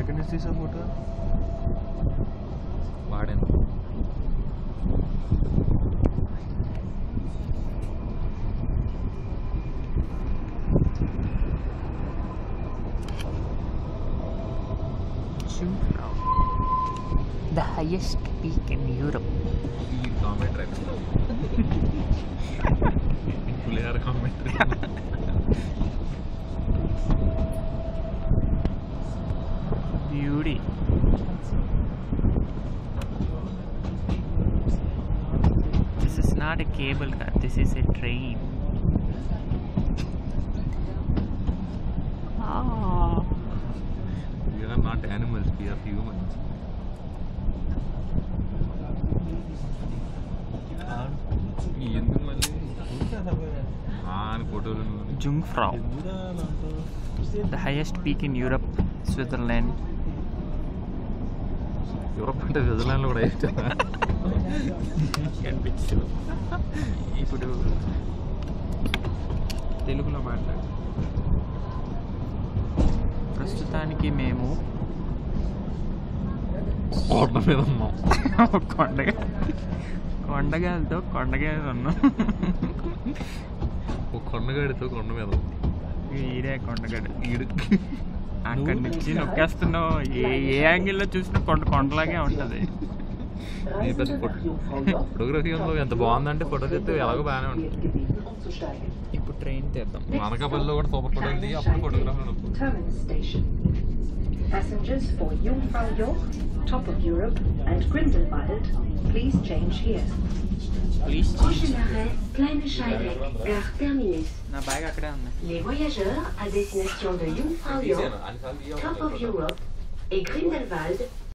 ఎక్కడి నుంచి తీసా ఫోటో వాడాను. The highest peak in Europe. ఈ commentary pulihora commentary. Beauty. This is not a cable car, this is a train. Ah. We are not animals, we are humans. ఎందుకు మళ్ళీ అని ఫోటోలు Jungfrau. The highest peak in Europe, Switzerland. Europe అంటే స్విట్జర్లాండ్లో కూడా వేస్తా కనిపించు. ఇప్పుడు తెలుగులో మాట్లాడు. ప్రస్తుతానికి మేము కోట మీద ఉన్నాం. కొండగాలతో కొండగాయలు ఉన్నాం. ఒక కొండగాడితో కొండ మీద ఈడే కొండగాడు. ఈడు అక్కడి నుంచి నొక్కేస్తున్నావు. ఏ యాంగిల్లో చూసినా కొండలాగే ఉంటుంది. ఈ పెద్ద ఫోటోగ్రఫీ ఉందో ఎంత బాగుందంటే ఫోటో తీస్తే ఎలాగో బాగానే ఉంటుంది. ఇప్పుడు ట్రైన్ తీద్దాం. అనకాపల్లిలో కూడా సూపర్ ఫోటో దిగి అప్పుడు photography Passengers for Jungfrau Joch, Top of Europe and Grindelwald, please change here. Please. Prochain arrêt, Kleine Scheidegg, gare terminus. నా బ్యాగ్ అక్కడే ఉంది. Les voyageurs à destination de Jungfrau Joch, Top of Europe et Grindelwald